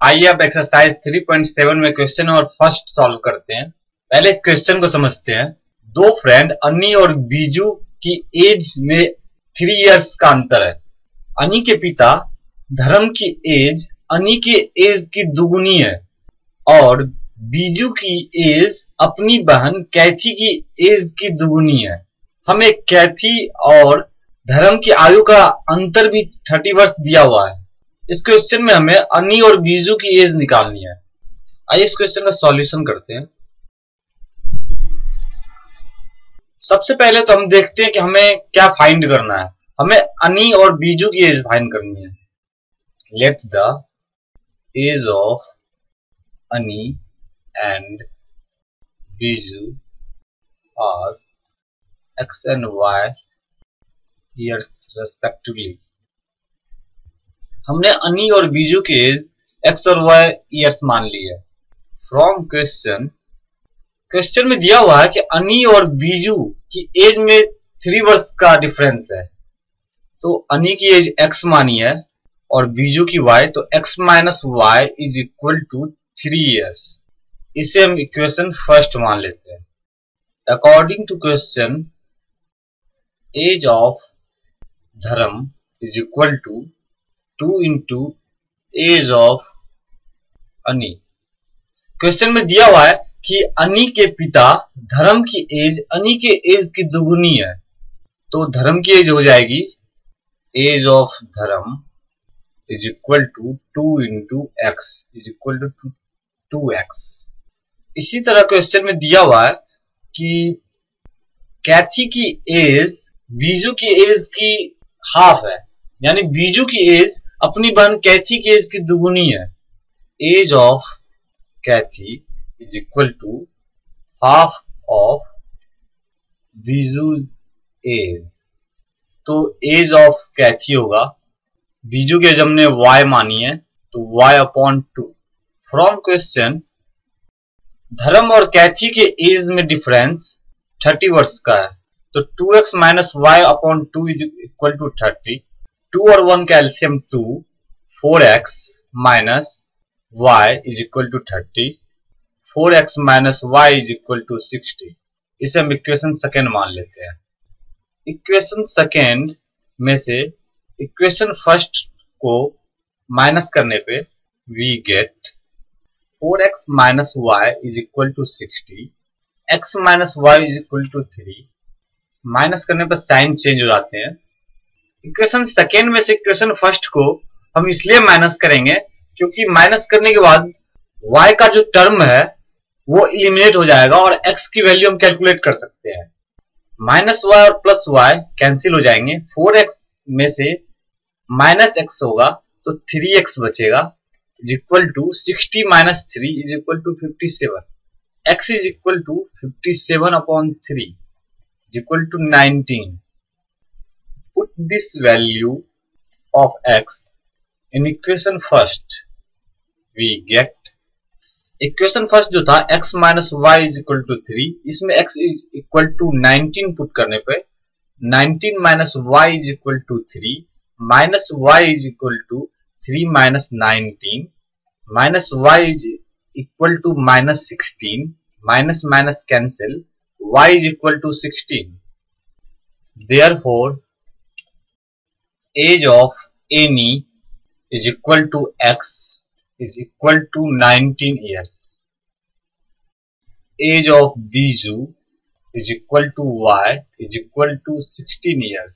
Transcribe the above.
आइए अब एक्सरसाइज 3.7 में क्वेश्चन और फर्स्ट सॉल्व करते हैं। पहले इस क्वेश्चन को समझते हैं। दो फ्रेंड अनी और बीजू की एज में 3 इयर्स का अंतर है। अनी के पिता धर्म की एज अनी के एज की दुगुनी है और बीजू की एज अपनी बहन कैथी की एज की दुगुनी है। हमें कैथी और धर्म की आयु का अंतर भी 30 वर्ष दिया हुआ है। इस क्वेश्चन में हमें अनी और बीजू की एज निकालनी है। आइए इस क्वेश्चन का सॉल्यूशन करते हैं। सबसे पहले तो हम देखते हैं कि हमें क्या फाइंड करना है। हमें अनी और बीजू की एज फाइंड करनी है। Let the age of Ani and Biju are x and y years respectively। हमने अनी और बीजू की एज x और y ईयर्स मान ली है। फ्रॉम क्वेश्चन में दिया हुआ है कि अनी और बीजू की एज में 3 वर्ष का डिफरेंस है। तो अनी की एज x मानी है और बीजू की y, तो x minus Y is equal to 3 years. इसे हम इक्वेशन फर्स्ट मान लेते हैं। According to question, age of Dharam is equal to 2 into age of Ani. Question में दिया हुआ है कि अनी के पिता धर्म की एज अनी के एज की दुगुनी है। तो धर्म की एज हो जाएगी age of Dharam is equal to 2 into X is equal to 2x। इसी तरह क्वेश्चन में दिया हुआ है कि कैथी की एज बीजू की एज की हाफ है, यानी बीजू की एज अपनी बहन कैथी की एज की दुगुनी है। Age of Cathy is equal to half of Biju age. तो एज ऑफ कैथी होगा, बीजू की एज हमने y मानी है तो y अपॉन 2। फ्रॉम क्वेश्चन, धर्म और कैथी के एज में डिफरेंस 30 वर्ष का है। तो 2x minus Y upon 2 is equal to 30। 2 और 1 का LCM 2, 4x minus Y is equal to 30। 4x minus Y is equal to 60। इसे हम इक्वेशन सेकेंड मान लेते हैं। इक्वेशन सेकेंड में से इक्वेशन फर्स्ट को माइनस करने पे we get 4x minus Y is equal to 60। x minus Y is equal to 3। Minus करने पर साइन चेंज हो जाते हैं। इक्वेशन सेकेंड में से इक्वेशन फर्स्ट को हम इसलिए माइनस करेंगे क्योंकि माइनस करने के बाद y का जो टर्म है वो इलिमिनेट हो जाएगा और x की वैल्यू हम कैलकुलेट कर सकते हैं। माइनस वाई और प्लस वाई कैंसिल हो जाएंगे। 4x में से माइनस x होगा तो 3x बचेगा is equal to 60 minus 3 is equal to 57। x is equal to 57 upon 3 is equal to 19. Put this value of x in equation first. We get equation first जो था x minus y is equal to 3, इसमें x is equal to 19 put करने पे 19 minus y is equal to 3 minus y is equal to 3 minus 19 minus y is equal to minus 16 minus minus cancel, y is equal to 16. Therefore, age of any is equal to x is equal to 19 years. Age of Biju is equal to y is equal to 16 years.